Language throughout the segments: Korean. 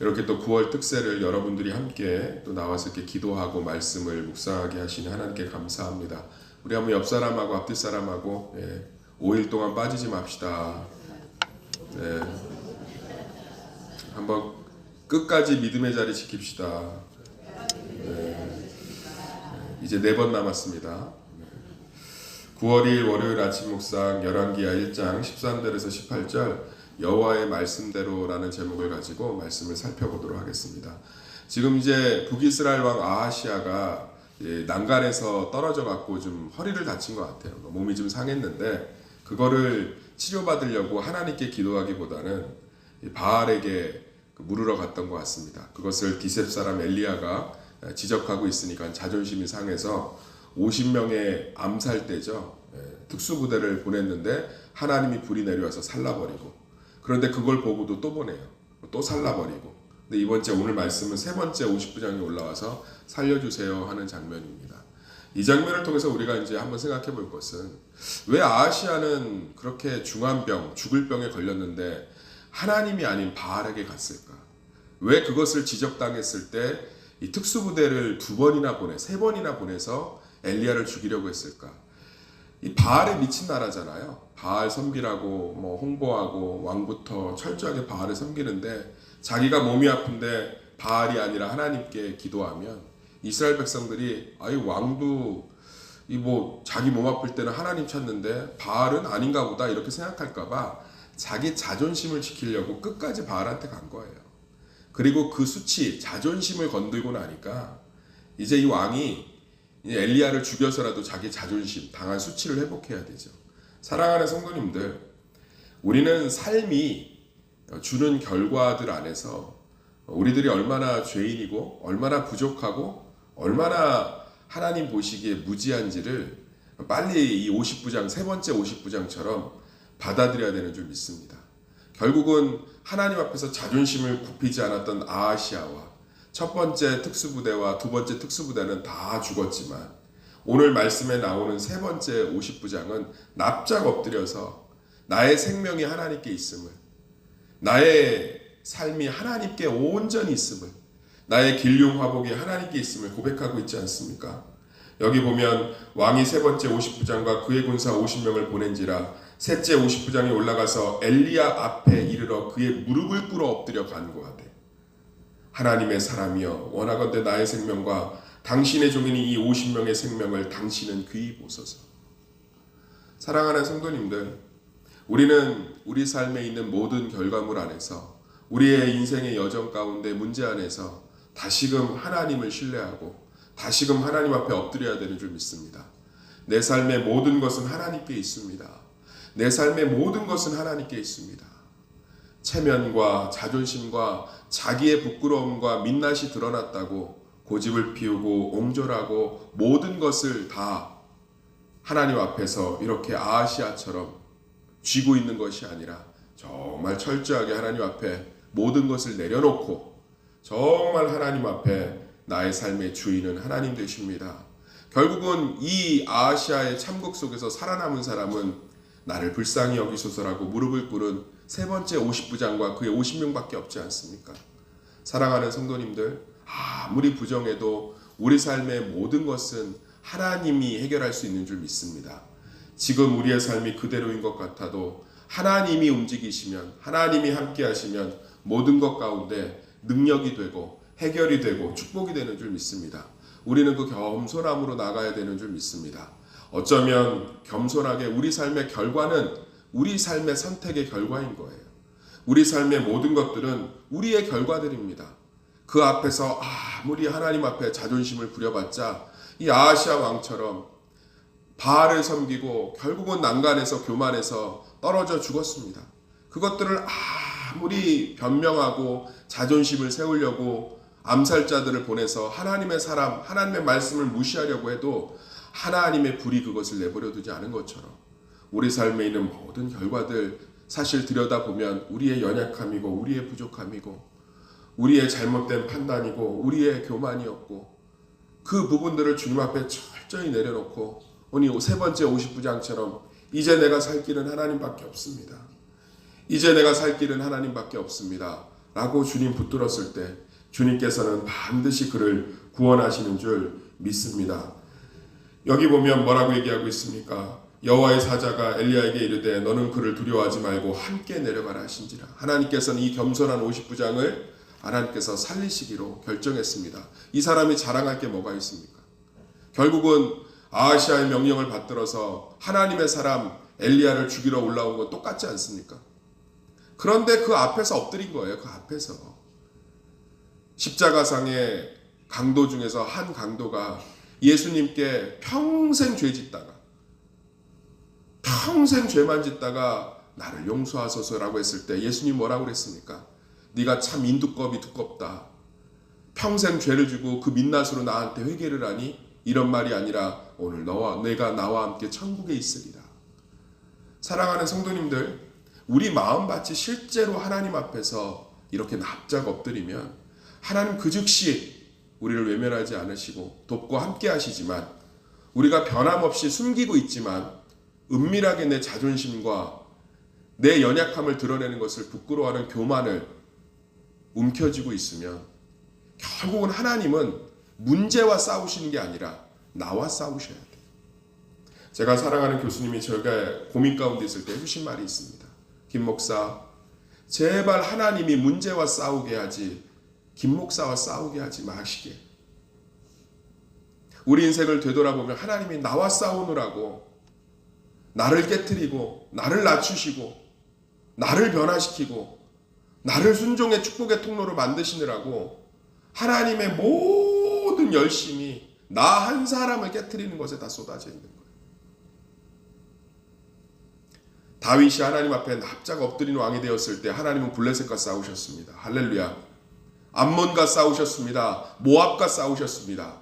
이렇게 또 9월 특세를 여러분들이 함께 또 나와서 이렇게 기도하고 말씀을 묵상하게 하시니 하나님께 감사합니다. 우리 한번 옆 사람하고 앞뒤 사람하고 5일 동안 빠지지 맙시다. 네. 한번 끝까지 믿음의 자리 지킵시다. 네. 이제 4번 남았습니다. 9월 2일 월요일 아침 묵상 열왕기하 1장 13절에서 18절 여호와의 말씀대로라는 제목을 가지고 말씀을 살펴보도록 하겠습니다. 지금 이제 북이스라엘 왕 아하시아가 난간에서 떨어져 갖고 좀 허리를 다친 것 같아요. 몸이 좀 상했는데 그거를 치료받으려고 하나님께 기도하기보다는 바알에게 물으러 갔던 것 같습니다. 그것을 디셉 사람 엘리야가 지적하고 있으니까 자존심이 상해서 50명의 암살대죠. 특수부대를 보냈는데 하나님이 불이 내려와서 살라버리고, 그런데 그걸 보고도 또 보내요. 또 살라버리고. 근데 이번 주 오늘 말씀은 세 번째 50부장이 올라와서 살려주세요 하는 장면입니다. 이 장면을 통해서 우리가 이제 한번 생각해 볼 것은, 왜 아하시아는 그렇게 중한 병, 죽을 병에 걸렸는데 하나님이 아닌 바알에게 갔을까? 왜 그것을 지적당했을 때 이 특수부대를 2번이나 보내, 3번이나 보내서 엘리야를 죽이려고 했을까? 이 바알에 미친 나라잖아요. 바알 섬기라고 뭐 홍보하고 왕부터 철저하게 바알을 섬기는데, 자기가 몸이 아픈데 바알이 아니라 하나님께 기도하면 이스라엘 백성들이 아이 왕도 이 뭐 자기 몸 아플 때는 하나님 찾는데 바알은 아닌가 보다 이렇게 생각할까봐 자기 자존심을 지키려고 끝까지 바알한테 간 거예요. 그리고 그 수치, 자존심을 건들고 나니까 이제 이 왕이 엘리야를 죽여서라도 자기 자존심, 당한 수치를 회복해야 되죠. 사랑하는 성도님들, 우리는 삶이 주는 결과들 안에서 우리들이 얼마나 죄인이고 얼마나 부족하고 얼마나 하나님 보시기에 무지한지를 빨리 이 50부장, 세 번째 50부장처럼 받아들여야 되는 줄 믿습니다. 결국은 하나님 앞에서 자존심을 굽히지 않았던 아하시아와 첫 번째 특수부대와 두 번째 특수부대는 다 죽었지만, 오늘 말씀에 나오는 세 번째 50부장은 납작 엎드려서 나의 생명이 하나님께 있음을, 나의 삶이 하나님께 온전히 있음을, 나의 길흉화복이 하나님께 있음을 고백하고 있지 않습니까? 여기 보면 왕이 세 번째 50부장과 그의 군사 50명을 보낸지라 셋째 50부장이 올라가서 엘리야 앞에 이르러 그의 무릎을 꿇어 엎드려 간구하되, 하나님의 사람이여 원하건대 나의 생명과 당신의 종인이 이 50명의 생명을 당신은 귀히 보소서. 사랑하는 성도님들, 우리는 우리 삶에 있는 모든 결과물 안에서, 우리의 인생의 여정 가운데 문제 안에서 다시금 하나님을 신뢰하고 다시금 하나님 앞에 엎드려야 되는 줄 믿습니다. 내 삶의 모든 것은 하나님께 있습니다. 내 삶의 모든 것은 하나님께 있습니다. 체면과 자존심과 자기의 부끄러움과 민낯이 드러났다고 고집을 피우고 옹졸하고 모든 것을 다 하나님 앞에서 이렇게 아하시아처럼 쥐고 있는 것이 아니라, 정말 철저하게 하나님 앞에 모든 것을 내려놓고 정말 하나님 앞에 나의 삶의 주인은 하나님 되십니다. 결국은 이 아하시아의 참국 속에서 살아남은 사람은 나를 불쌍히 여기소서라고 무릎을 꿇은 세 번째 50부장과 그의 50명밖에 없지 않습니까? 사랑하는 성도님들, 아무리 부정해도 우리 삶의 모든 것은 하나님이 해결할 수 있는 줄 믿습니다. 지금 우리의 삶이 그대로인 것 같아도 하나님이 움직이시면, 하나님이 함께 하시면 모든 것 가운데 능력이 되고 해결이 되고 축복이 되는 줄 믿습니다. 우리는 그 겸손함으로 나가야 되는 줄 믿습니다. 어쩌면 겸손하게 우리 삶의 결과는 우리 삶의 선택의 결과인 거예요. 우리 삶의 모든 것들은 우리의 결과들입니다. 그 앞에서 아무리 하나님 앞에 자존심을 부려봤자 이 아하시아 왕처럼 바알을 섬기고 결국은 난간에서 교만해서 떨어져 죽었습니다. 그것들을 아무리 변명하고 자존심을 세우려고 암살자들을 보내서 하나님의 사람, 하나님의 말씀을 무시하려고 해도 하나님의 불이 그것을 내버려 두지 않은 것처럼, 우리 삶에 있는 모든 결과들 사실 들여다보면 우리의 연약함이고 우리의 부족함이고 우리의 잘못된 판단이고 우리의 교만이었고, 그 부분들을 주님 앞에 철저히 내려놓고 오늘 세 번째 50부장처럼 이제 내가 살 길은 하나님밖에 없습니다. 이제 내가 살 길은 하나님밖에 없습니다. 라고 주님 붙들었을 때 주님께서는 반드시 그를 구원하시는 줄 믿습니다. 여기 보면 뭐라고 얘기하고 있습니까? 여호와의 사자가 엘리야에게 이르되 너는 그를 두려워하지 말고 함께 내려가라 하신지라. 하나님께서는 이 겸손한 50부장을 하나님께서 살리시기로 결정했습니다. 이 사람이 자랑할 게 뭐가 있습니까? 결국은 아하시아의 명령을 받들어서 하나님의 사람 엘리야를 죽이러 올라온 건 똑같지 않습니까? 그런데 그 앞에서 엎드린 거예요. 그 앞에서. 십자가상의 강도 중에서 한 강도가 예수님께 평생 죄 짓다가 평생 죄만 짓다가 나를 용서하소서라고 했을 때 예수님 뭐라고 그랬습니까? 네가 참 인두껍이 두껍다. 평생 죄를 지고 그 민낯으로 나한테 회개를 하니 이런 말이 아니라 오늘 내가 나와 함께 천국에 있으리라. 사랑하는 성도님들, 우리 마음밭이 실제로 하나님 앞에서 이렇게 납작 엎드리면 하나님 그 즉시 우리를 외면하지 않으시고 돕고 함께 하시지만 우리가 변함없이 숨기고 있지만 은밀하게 내 자존심과 내 연약함을 드러내는 것을 부끄러워하는 교만을 움켜쥐고 있으면 결국은 하나님은 문제와 싸우시는 게 아니라 나와 싸우셔야 돼요. 제가 사랑하는 교수님이 제가 고민 가운데 있을 때 해주신 말이 있습니다. 김 목사, 제발 하나님이 문제와 싸우게 하지 김 목사와 싸우게 하지 마시게. 우리 인생을 되돌아보면 하나님이 나와 싸우느라고 나를 깨트리고 나를 낮추시고 나를 변화시키고 나를 순종의 축복의 통로로 만드시느라고 하나님의 모든 열심이 나 한 사람을 깨트리는 것에 다 쏟아져 있는 거예요. 다윗이 하나님 앞에 납작 엎드린 왕이 되었을 때 하나님은 블레셋과 싸우셨습니다. 할렐루야. 암몬과 싸우셨습니다. 모압과 싸우셨습니다.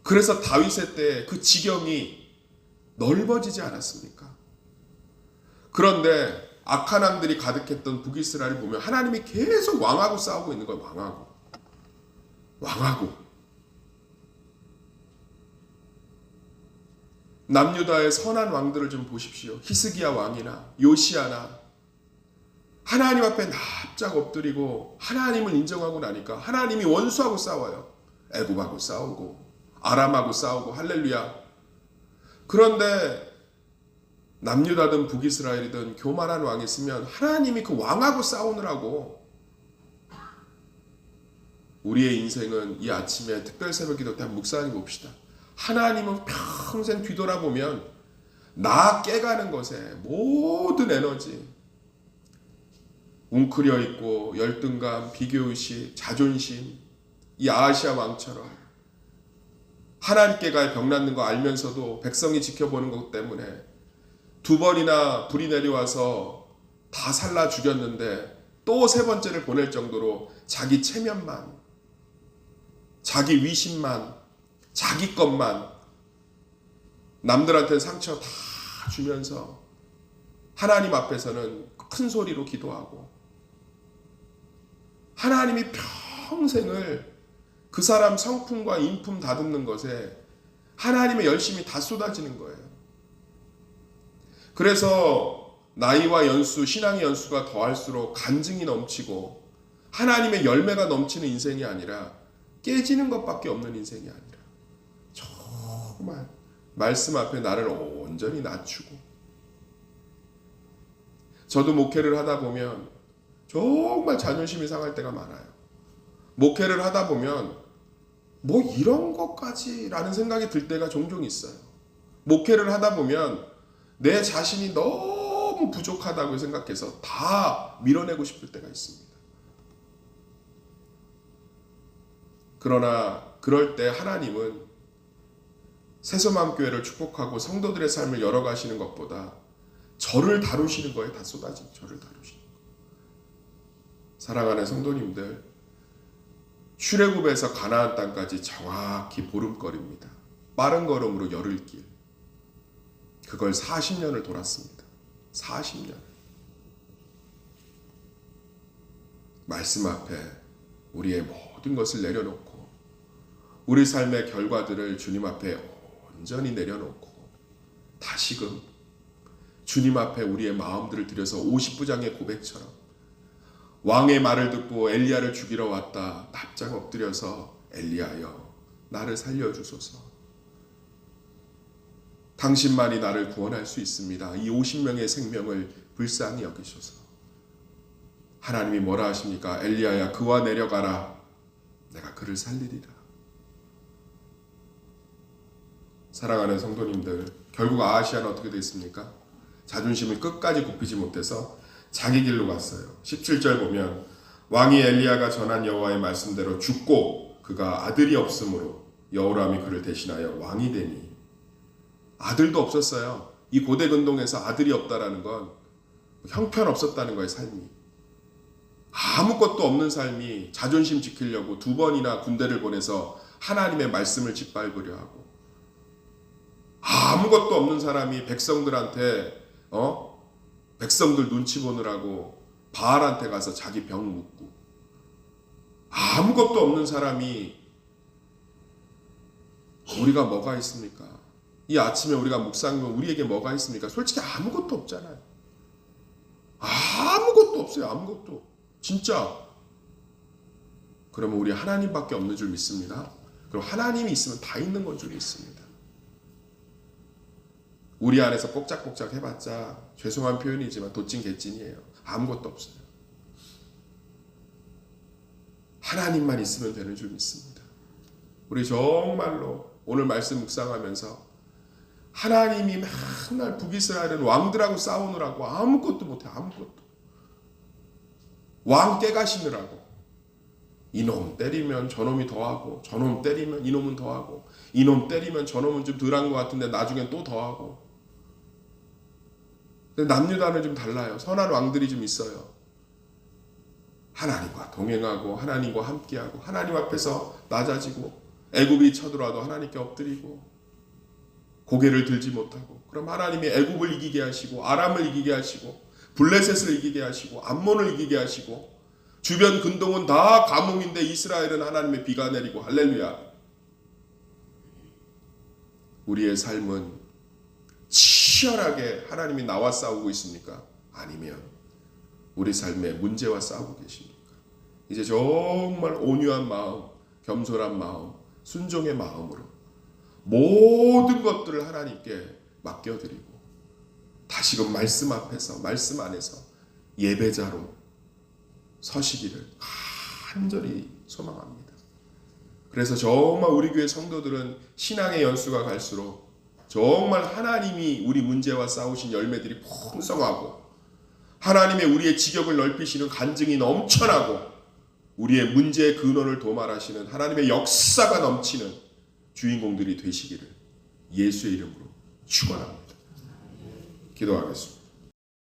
그래서 다윗의 때 그 지경이 넓어지지 않았습니까? 그런데 악한 왕들이 가득했던 북이스라엘을 보면 하나님이 계속 왕하고 싸우고 있는 거예요. 왕하고. 남유다의 선한 왕들을 좀 보십시오. 히스기야 왕이나 요시야나 하나님 앞에 납작 엎드리고 하나님을 인정하고 나니까 하나님이 원수하고 싸워요. 애굽하고 싸우고 아람하고 싸우고 할렐루야. 그런데 남유다든 북이스라엘이든 교만한 왕이 있으면 하나님이 그 왕하고 싸우느라고. 우리의 인생은 이 아침에 특별 새벽 기도 때 한번 묵상해 봅시다. 하나님은 평생 뒤돌아보면 나 깨가는 것에 모든 에너지, 웅크려 있고 열등감, 비교의식, 자존심, 이 아하시아 왕처럼 하나님께가 병났는 거 알면서도 백성이 지켜보는 것 때문에 2번이나 불이 내려와서 다 살라 죽였는데 또 3번째를 보낼 정도로 자기 체면만, 자기 위신만, 자기 것만 남들한테는 상처 다 주면서 하나님 앞에서는 큰 소리로 기도하고 하나님이 평생을 그 사람 성품과 인품 다듬는 것에 하나님의 열심이 다 쏟아지는 거예요. 그래서 나이와 연수, 신앙의 연수가 더할수록 간증이 넘치고 하나님의 열매가 넘치는 인생이 아니라 깨지는 것밖에 없는 인생이 아니라 정말 말씀 앞에 나를 온전히 낮추고. 저도 목회를 하다 보면 정말 자존심이 상할 때가 많아요. 목회를 하다 보면 뭐 이런 것까지 라는 생각이 들 때가 종종 있어요. 목회를 하다 보면 내 자신이 너무 부족하다고 생각해서 다 밀어내고 싶을 때가 있습니다. 그러나 그럴 때 하나님은 새소맘교회를 축복하고 성도들의 삶을 열어가시는 것보다 저를 다루시는 거에 다 쏟아진 저를 다루시는 거예요. 사랑하는 성도님들, 출애굽에서 가나안 땅까지 정확히 보름거리입니다. 빠른 걸음으로 열흘길. 그걸 40년을 돌았습니다. 40년. 말씀 앞에 우리의 모든 것을 내려놓고 우리 삶의 결과들을 주님 앞에 온전히 내려놓고 다시금 주님 앞에 우리의 마음들을 들여서 50부장의 고백처럼 왕의 말을 듣고 엘리야를 죽이러 왔다. 납작 엎드려서 엘리야여 나를 살려주소서. 당신만이 나를 구원할 수 있습니다. 이 50명의 생명을 불쌍히 여기소서. 하나님이 뭐라 하십니까? 엘리야야 그와 내려가라. 내가 그를 살리리라. 사랑하는 성도님들, 결국 아하시아는 어떻게 됐습니까? 자존심을 끝까지 굽히지 못해서 자기 길로 갔어요. 17절 보면 왕이 엘리야가 전한 여호와의 말씀대로 죽고 그가 아들이 없으므로 여호람이 그를 대신하여 왕이 되니. 아들도 없었어요. 이 고대 근동에서 아들이 없다라는 건 형편없었다는 거예요. 삶이. 아무것도 없는 삶이 자존심 지키려고 2번이나 군대를 보내서 하나님의 말씀을 짓밟으려 하고, 아무것도 없는 사람이 백성들한테 백성들 눈치 보느라고 바알한테 가서 자기 병 묻고, 아무것도 없는 사람이 우리가 뭐가 있습니까? 이 아침에 우리가 묵상하면 우리에게 뭐가 있습니까? 솔직히 아무것도 없잖아요. 아무것도 없어요. 아무것도. 진짜. 그러면 우리 하나님밖에 없는 줄 믿습니다. 그럼 하나님이 있으면 다 있는 건 줄 믿습니다. 우리 안에서 꼼짝꼼짝 해봤자 죄송한 표현이지만 도찐 개찐이에요. 아무것도 없어요. 하나님만 있으면 되는 줄 믿습니다. 우리 정말로 오늘 말씀 묵상하면서 하나님이 맨날 북이스라엘은 왕들하고 싸우느라고 아무것도 못해. 아무것도. 왕 깨가시느라고. 이놈 때리면 저놈이 더하고, 저놈 때리면 이놈은 더하고, 이놈 때리면 저놈은 좀 덜한 것 같은데 나중엔 또 더하고. 근데 남유다는 좀 달라요. 선한 왕들이 좀 있어요. 하나님과 동행하고 하나님과 함께하고 하나님 앞에서 낮아지고, 애굽이 쳐들어와도 하나님께 엎드리고, 고개를 들지 못하고, 그럼 하나님이 애굽을 이기게 하시고, 아람을 이기게 하시고, 블레셋을 이기게 하시고, 암몬을 이기게 하시고, 주변 근동은 다 가뭄인데 이스라엘은 하나님의 비가 내리고. 할렐루야. 우리의 삶은 치열하게 하나님이 나와 싸우고 있습니까? 아니면 우리 삶의 문제와 싸우고 계십니까? 이제 정말 온유한 마음, 겸손한 마음, 순종의 마음으로 모든 것들을 하나님께 맡겨드리고 다시금 말씀 앞에서, 말씀 안에서 예배자로 서시기를 간절히 소망합니다. 그래서 정말 우리 교회 성도들은 신앙의 연수가 갈수록 정말 하나님이 우리 문제와 싸우신 열매들이 풍성하고, 하나님의 우리의 지경을 넓히시는 간증이 넘쳐나고, 우리의 문제의 근원을 도말하시는 하나님의 역사가 넘치는 주인공들이 되시기를 예수의 이름으로 축원합니다. 기도하겠습니다.